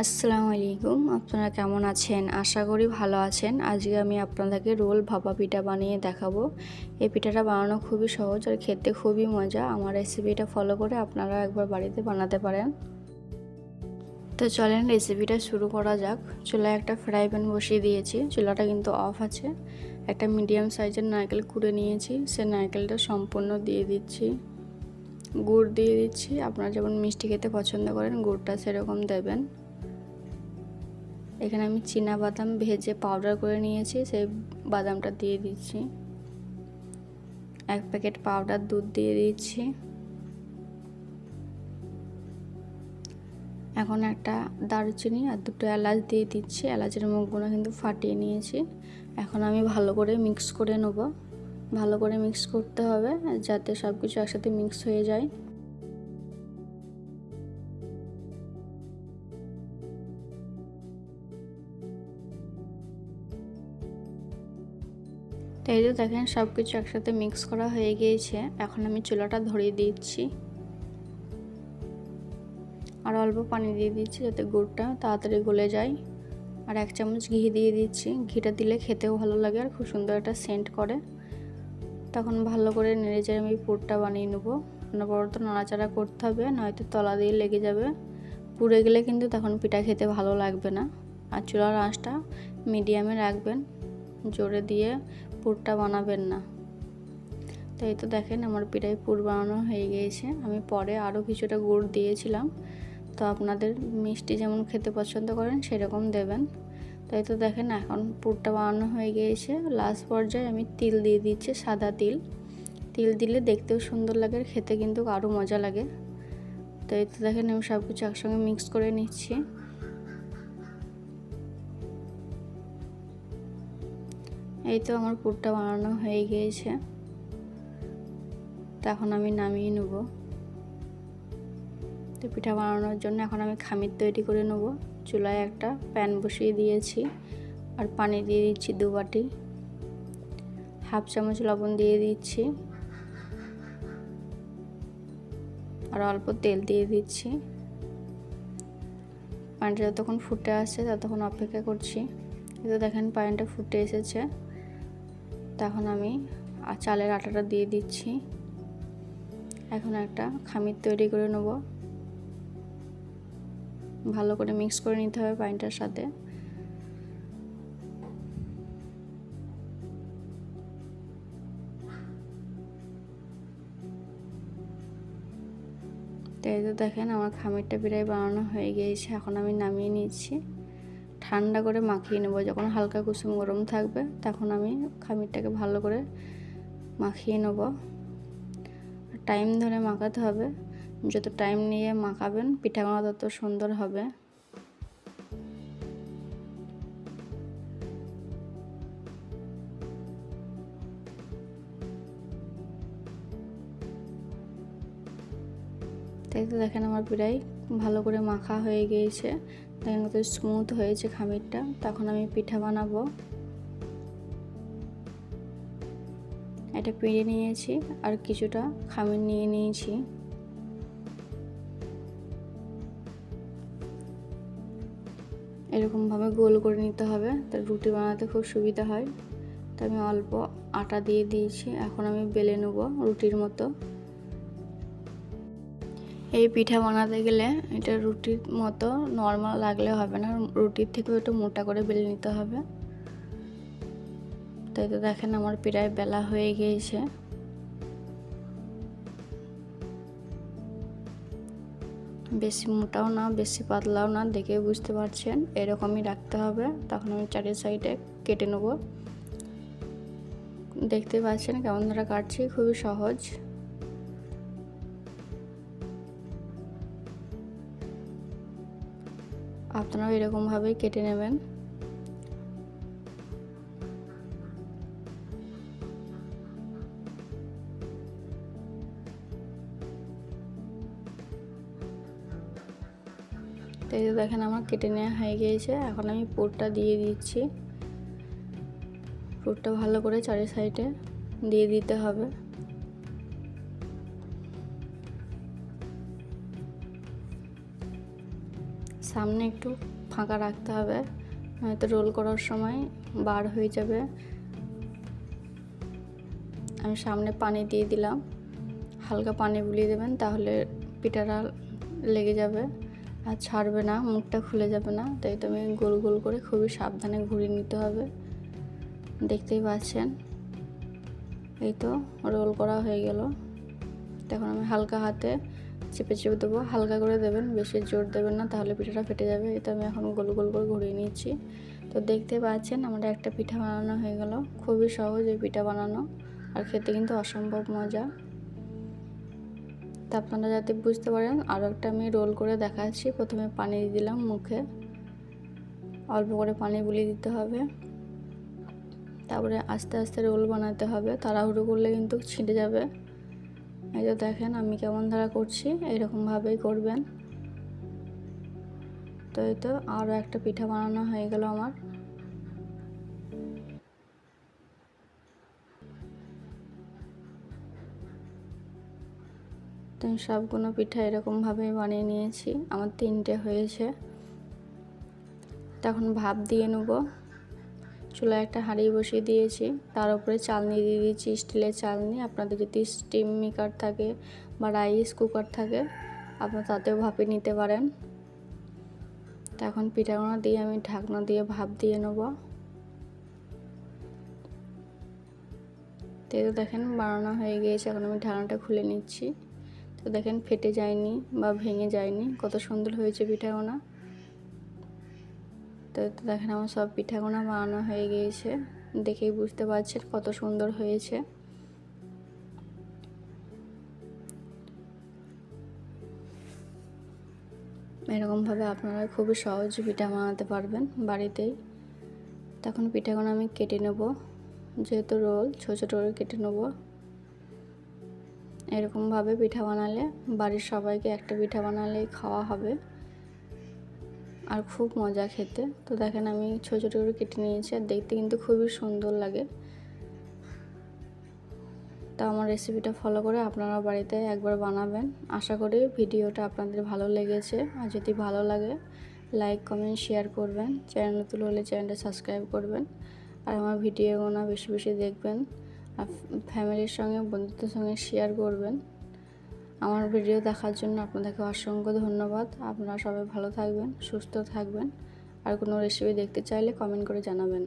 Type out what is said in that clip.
আসসালামু আলাইকুম, আপনারা কেমন আছেন? আশা করি ভালো আছেন। আজকে আমি আপনাদেরকে রোল ভাপা পিঠা বানিয়ে দেখাবো। এই পিঠাটা বানানো খুবই সহজ আর খেতে খুবই মজা। আমার রেসিপিটা ফলো করে আপনারা একবার বাড়িতে বানাতে পারেন। তো চলেন রেসিপিটা শুরু করা যাক। চুলায় একটা ফ্রাই প্যান বসিয়ে দিয়েছি, চুলাটা কিন্তু অফ আছে। একটা মিডিয়াম সাইজের নারকেল কুড়ে নিয়েছি, সে নারকেলটা সম্পূর্ণ দিয়ে দিচ্ছি। গুড় দিয়ে দিচ্ছি, আপনারা যেমন মিষ্টি খেতে পছন্দ করেন গুড়টা সেরকম দেবেন। এখানে আমি চীনা বাদাম ভেজে পাউডার করে নিয়েছি, সেই বাদামটা দিয়ে দিচ্ছি। 1 প্যাকেট পাউডার দুধ দিয়ে দিচ্ছি। এখন একটা দারুচিনি আর 2টো এলাচ দিয়ে দিচ্ছি। এলাচের মুখগুলো কিন্তু ফাটিয়ে নিয়েছি। এখন আমি ভালো করে মিক্স করে নেব। ভালো করে মিক্স করতে হবে যাতে সব কিছু একসাথে মিক্স হয়ে যায়। তাই তো দেখেন সব কিছু একসাথে মিক্স করা হয়ে গিয়েছে। এখন আমি চুলাটা ধরিয়ে দিচ্ছি আর অল্প পানি দিয়ে দিচ্ছি যাতে গুড়টা তাড়াতাড়ি গলে যায়। আর 1 চামচ ঘি দিয়ে দিচ্ছি। ঘিটা দিলে খেতেও ভালো লাগে আর খুব সুন্দর একটা সেন্ট করে। তখন ভালো করে নেড়েচেড়ে আমি পুরটা বানিয়ে নেব। অনবরত নাড়াচাড়া করতে হবে, নয়তো তলা দিয়ে লেগে যাবে। পুড়ে গেলে কিন্তু তখন পিঠা খেতে ভালো লাগবে না। আর চুলার আঁচটা মিডিয়ামে রাখবেন, জোরে দিয়ে পুরটা বানাবেন না। তো এই তো দেখেন আমার পিঠায় পুর বানানো হয়ে গিয়েছে। আমি পরে আরও কিছুটা গুড় দিয়েছিলাম, তো আপনাদের মিষ্টি যেমন খেতে পছন্দ করেন সেরকম দেবেন। তাই তো দেখেন এখন পুরটা বানানো হয়ে গিয়েছে। লাস্ট পর্যায়ে আমি তিল দিয়ে দিচ্ছি, সাদা তিল। তিল দিলে দেখতেও সুন্দর লাগে, খেতে কিন্তু আরও মজা লাগে। তো এই তো দেখেন আমি সব কিছু একসঙ্গে মিক্স করে নিচ্ছি। এই তো আমার পুরটা বানানো হয়ে গিয়েছে। তো এখন আমি নামিয়ে নেব। তো পিঠা বানানোর জন্য এখন আমি খামির তৈরি করে নেব। চুলায় একটা প্যান বসিয়ে দিয়েছি আর পানি দিয়ে দিচ্ছি 2 বাটি। 1/2 চামচ লবণ দিয়ে দিচ্ছি আর অল্প তেল দিয়ে দিচ্ছি। পানিটা যতক্ষণ ফুটে আসছে ততক্ষণ অপেক্ষা করছি। এই দেখেন পানিটা ফুটে এসেছে। তখন আমি চালের আটাটা দিয়ে দিচ্ছি। এখন একটা খামির তৈরি করে নেব। ভালো করে মিক্স করে নিতে হবে পানিটার সাথে। তো এই তো দেখেন আমার খামিরটা প্রায় বানানো হয়ে গিয়েছে। এখন আমি নামিয়ে নিচ্ছি, ঠান্ডা করে মাখিয়ে নেব। যখন হালকা কুসুম গরম থাকবে তখন আমি খামিরটাকে ভালো করে মাখিয়ে নেব। টাইম ধরে মাখাতে হবে, যত টাইম নিয়ে মাখাবেন পিঠাগুলো তত সুন্দর হবে। তাই তো দেখেন আমার প্রায় ভালো করে মাখা হয়ে গিয়েছে। দেখেন কত স্মুথ হয়েছে খামিরটা। তখন আমি পিঠা বানাবো। এটা পেড়ে নিয়েছি আর কিছুটা খামির নিয়ে নিয়েছি। এরকমভাবে গোল করে নিতে হবে, তার রুটি বানাতে খুব সুবিধা হয়। তো আমি অল্প আটা দিয়ে দিয়েছি। এখন আমি বেলে নেব রুটির মতো। এই পিঠা বানাতে গেলে এটা রুটির মতো নর্মাল লাগলে হবে না, রুটির থেকেও একটু মোটা করে বেলে নিতে হবে। তাই তো দেখেন আমার প্রায় বেলা হয়ে গিয়েছে। বেশি মোটাও না বেশি পাতলাও না, দেখে বুঝতে পারছেন এরকমই রাখতে হবে। তখন আমি চারি সাইডে কেটে নেব। দেখতে পাচ্ছেন কেমন ধরে কাটছি, খুবই সহজ। আপনারাও এরকমভাবেই কেটে নেবেন। তো এই দেখেন আমার কেটে নেওয়া হয়ে গিয়েছে। এখন আমি পুরটা দিয়ে দিচ্ছি। পুরটা ভালো করে চারি সাইডে দিয়ে দিতে হবে। সামনে একটু ফাঁকা রাখতে হবে, নয়তো রোল করার সময় বার হয়ে যাবে। আমি সামনে পানি দিয়ে দিলাম, হালকা পানি বুলিয়ে দেবেন, তাহলে পিঠাটা লেগে যাবে আর ছাড়বে না, মুখটা খুলে যাবে না। তাই তো আমি গোল গোল করে খুবই সাবধানে ঘুরিয়ে নিতে হবে। দেখতেই পাচ্ছেন, এই তো রোল করা হয়ে গেল। তখন আমি হালকা হাতে চেপে চেপে দেবো, হালকা করে দেবেন, বেশি জোর দেবেন না, তাহলে পিঠাটা ফেটে যাবে। এই তো আমি এখন গোল গোল করে ঘুরিয়ে নিচ্ছি। তো দেখতে পাচ্ছেন আমার একটা পিঠা বানানো হয়ে গেল। খুবই সহজ এই পিঠা বানানো, আর খেতে কিন্তু অসম্ভব মজা। তা আপনারা যাতে বুঝতে পারেন, আরও একটা আমি রোল করে দেখাচ্ছি। প্রথমে পানি দিয়ে দিলাম মুখে, অল্প করে পানি বুলিয়ে দিতে হবে, তারপরে আস্তে আস্তে রোল বানাতে হবে। তাড়াহুড়ো করলে কিন্তু ছিঁড়ে যাবে। এই তো দেখেন আমি কেমন ধারা করছি, এইরকমভাবেই করবেন। তো এই তো আরও একটা পিঠা বানানো হয়ে গেল আমার। তো আমি সবগুলো পিঠা এরকমভাবেই বানিয়ে নিয়েছি, আমার 3টে হয়েছে। তখন ভাপ দিয়ে নেব। চুলায় একটা হাঁড়ি বসিয়ে দিয়েছি, তার উপরে চালনি দিয়ে দিয়েছি, স্টিলের চালনি। আপনাদের যদি স্টিম মেকার থাকে বা রাইস কুকার থাকে, আপনারা তাতেও ভাপে নিতে পারেন। তো এখন পিঠাগুলো দিয়ে আমি ঢাকনা দিয়ে ভাপ দিয়ে নেব। তো দেখেন বানানো হয়ে গিয়েছে, এখন আমি ঢাকনাটা খুলে নিচ্ছি। তো দেখেন ফেটে যায়নি বা ভেঙে যায়নি, কত সুন্দর হয়েছে পিঠাগুলো। তো দেখেন আমার সব পিঠাগুলো বানানো হয়ে গিয়েছে, দেখেই বুঝতে পারছেন কত সুন্দর হয়েছে। এরকমভাবে আপনারা খুবই সহজে পিঠা বানাতে পারবেন বাড়িতেই। তখন পিঠাগুলো আমি কেটে নেব, যেহেতু রোল ছোটো ছোটো করে কেটে নেব। এরকমভাবে পিঠা বানালে বাড়ির সবাইকে একটা পিঠা বানালেই খাওয়া হবে, আর খুব মজা খেতে। তো দেখেন আমি ছোটো ছোটো করে কেটে নিয়েছি, আর দেখতে কিন্তু খুবই সুন্দর লাগে। তা আমার রেসিপিটা ফলো করে আপনারা বাড়িতে একবার বানাবেন। আশা করি ভিডিওটা আপনাদের ভালো লেগেছে, আর যদি ভালো লাগে লাইক কমেন্ট শেয়ার করবেন। চ্যানেল নতুন হলে চ্যানেলটা সাবস্ক্রাইব করবেন, আর আমার ভিডিওগুলো বেশি বেশি দেখবেন, আর ফ্যামিলির সঙ্গে বন্ধুদের সঙ্গে শেয়ার করবেন। আমার ভিডিও দেখার জন্য আপনাদেরকে অসংখ্য ধন্যবাদ। আপনারা সবাই ভালো থাকবেন, সুস্থ থাকবেন, আর কোনো রেসিপি দেখতে চাইলে কমেন্ট করে জানাবেন।